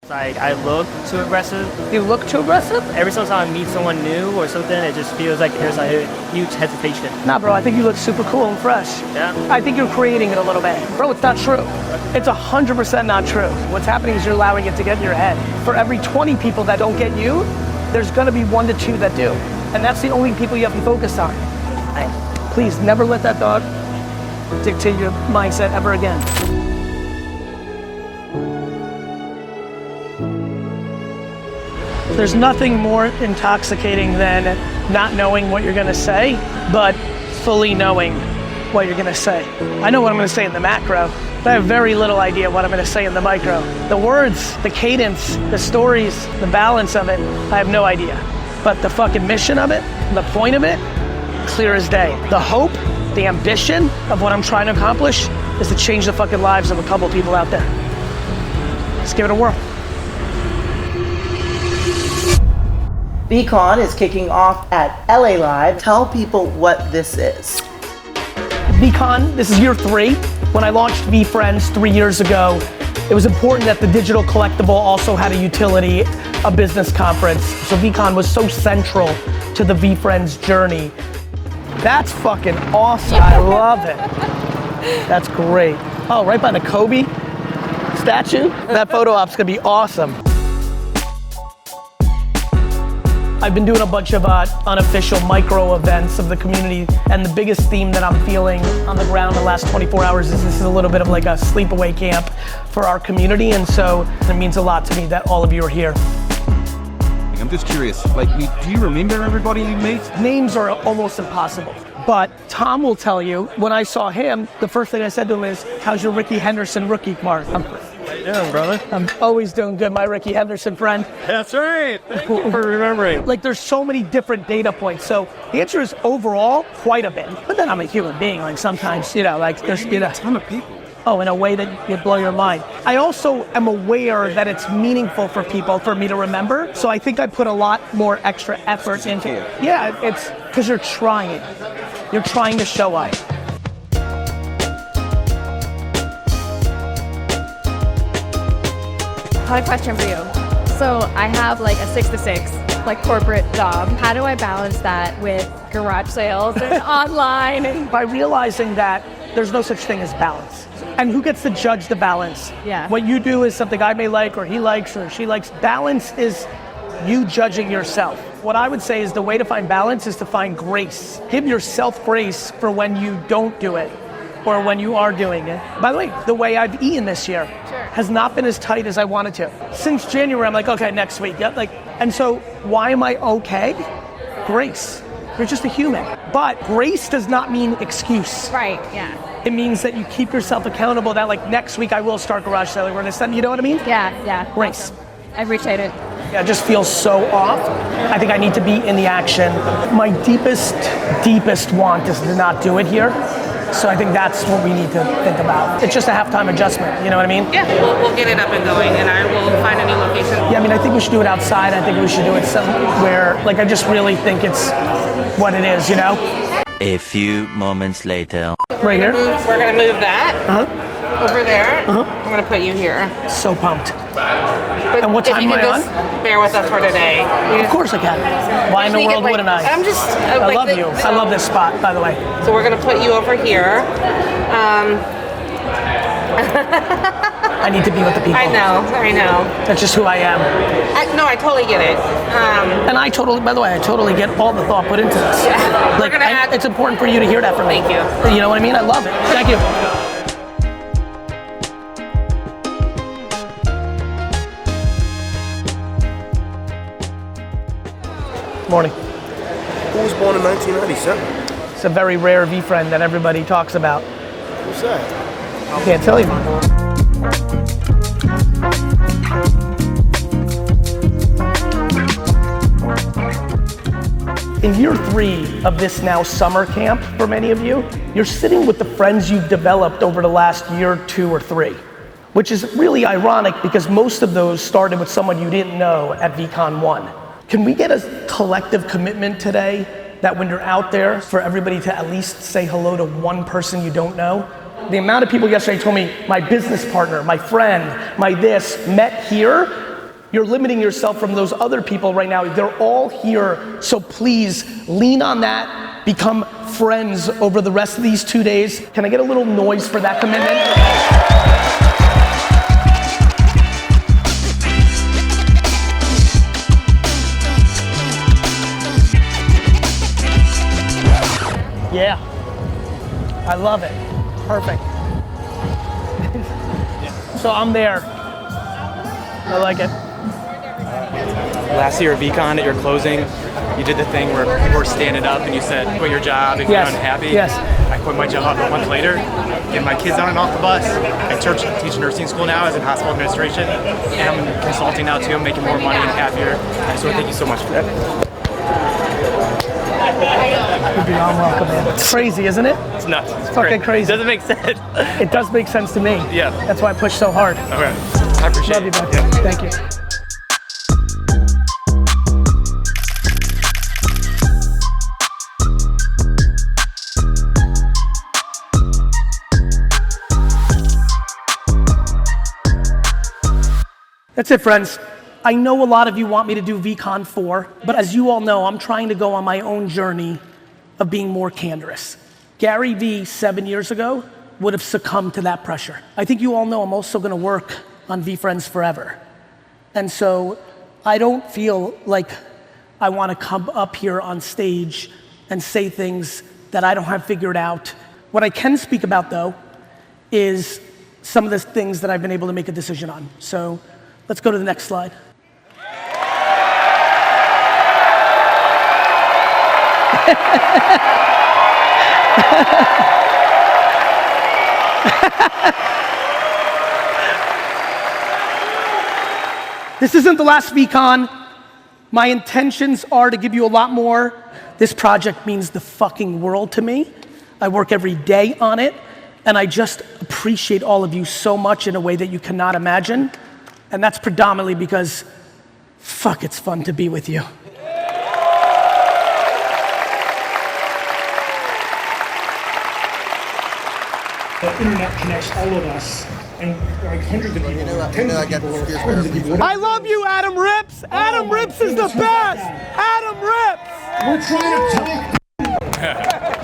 Like, I look too aggressive. You look too aggressive? Every single time I meet someone new or something, it just feels like there's a huge hesitation. Nah, bro, I think you look super cool and fresh. Yeah? I think you're creating it a little bit. Bro, it's not true. It's 100% not true. What's happening is you're allowing it to get in your head. For every 20 people that don't get you, there's gonna be 1 to 2 that do. And that's the only people you have to focus on. Please, never let that dog dictate your mindset ever again. There's nothing more intoxicating than not knowing what you're gonna say, but fully knowing what you're gonna say. I know what I'm gonna say in the macro, but I have very little idea what I'm gonna say in the micro. The words, the cadence, the stories, the balance of it, I have no idea. But the fucking mission of it, the point of it, clear as day. The hope, the ambition of what I'm trying to accomplish is to change the fucking lives of a couple people out there. Let's give it a whirl. VeeCon is kicking off at LA Live. Tell people what this is. VeeCon, this is year 3. When I launched VeeFriends 3 years ago, it was important that the digital collectible also had a utility, a business conference. So VeeCon was so central to the VeeFriends journey. That's fucking awesome. I love it. That's great. Oh, right by the Kobe statue? That photo op's gonna be awesome. I've been doing a bunch of unofficial micro events of the community, and the biggest theme that I'm feeling on the ground the last 24 hours is this is a little bit of like a sleepaway camp for our community, and so it means a lot to me that all of you are here. I'm just curious, like, do you remember everybody you meet? Names are almost impossible, but Tom will tell you, when I saw him, the first thing I said to him is, how's your Ricky Henderson rookie mark? Yeah, brother. I'm always doing good, my Ricky Henderson friend. That's right. Thank you for remembering. Like, there's so many different data points. So the answer is overall, quite a bit. But then I'm a human being. Like sometimes, like there's a ton of people. Oh, in a way that would blow your mind. I also am aware that it's meaningful for people for me to remember. So I think I put a lot more extra effort into it. Yeah, it's because you're trying. You're trying to show up. I have a question for you. So I have like a 6 to 6, like corporate job. How do I balance that with garage sales and online? And by realizing that there's no such thing as balance. And who gets to judge the balance? Yeah. What you do is something I may like or he likes or she likes. Balance is you judging yourself. What I would say is the way to find balance is to find grace. Give yourself grace for when you don't do it or when you are doing it. By the way, the way I've eaten this year has not been as tight as I wanted to. Since January, I'm like, okay, next week. Yep, and so why am I okay? Grace. You're just a human. But grace does not mean excuse. right, yeah. It means that you keep yourself accountable that like next week I will start garage selling. We're gonna send, you know what I mean? Yeah. Grace. I appreciate it. Yeah, it just feels so off. I think I need to be in the action. My deepest want is to not do it here. So I think that's what we need to think about. It's just a halftime adjustment, you know what I mean? Yeah, we'll get it up and going, and I will find a new location. Yeah, I mean, I think we should do it outside. I think we should do it somewhere, like I just really think it's what it is, you know? A few moments later. Right here? We're gonna move that over there. I'm gonna put you here. So pumped. But And what time if you am can I just bear with us for today. Of course I can. Why in the world wouldn't I? I'm just. I love you. I love this spot, by the way. So we're gonna put you over here. I need to be with the people. I know. That's just who I am. I totally get it. And I totally, by the way, I totally get all the thought put into this. Yeah. Like, it's important for you to hear that from me. Thank you. You know what I mean? I love it. Thank you. Morning. Who was born in 1997? It's a very rare VeeFriend that everybody talks about. Who's that? I can't tell you. In year 3 of this now summer camp for many of you, you're sitting with the friends you've developed over the last year, 2 or 3, which is really ironic because most of those started with someone you didn't know at VeeCon 1. Can we get a collective commitment today that when you're out there for everybody to at least say hello to one person you don't know? The amount of people yesterday told me, my business partner, my friend, my this, met here, You're limiting yourself from those other people right now. They're all here, so please lean on that. Become friends over the rest of these 2 days. Can I get a little noise for that commitment? Yeah, I love it. Perfect. So I'm there. I like it. Last year at VeeCon, at your closing, you did the thing where people were standing up and you said, quit your job if you're unhappy. Yes. I quit my job a month later, get my kids on and off the bus. I teach nursing school now as in hospital administration, and I'm consulting now too. I'm making more money and happier. So thank you so much for that. You're beyond welcome, man. It's crazy, isn't it? It's nuts. It's fucking crazy. It doesn't make sense. It does make sense to me. Yeah. That's why I push so hard. Okay. I appreciate Love you, it. man. Yeah. Thank you. That's it, friends. I know a lot of you want me to do VeeCon 4, but as you all know, I'm trying to go on my own journey of being more candorous. GaryVee 7 years ago would have succumbed to that pressure. I think you all know I'm also gonna work on VeeFriends forever. And so I don't feel like I wanna come up here on stage and say things that I don't have figured out. What I can speak about though is some of the things that I've been able to make a decision on. So let's go to the next slide. This isn't the last VeeCon. My intentions are to give you a lot more. This project means the fucking world to me. I work every day on it, and I just appreciate all of you so much in a way that you cannot imagine. And that's predominantly because, fuck, it's fun to be with you. The internet connects all of us, and like hundreds of people, tens of people, or thousands of people. I love you, Adam Rips. Adam Rips is the best. Adam Rips. We're trying to talk.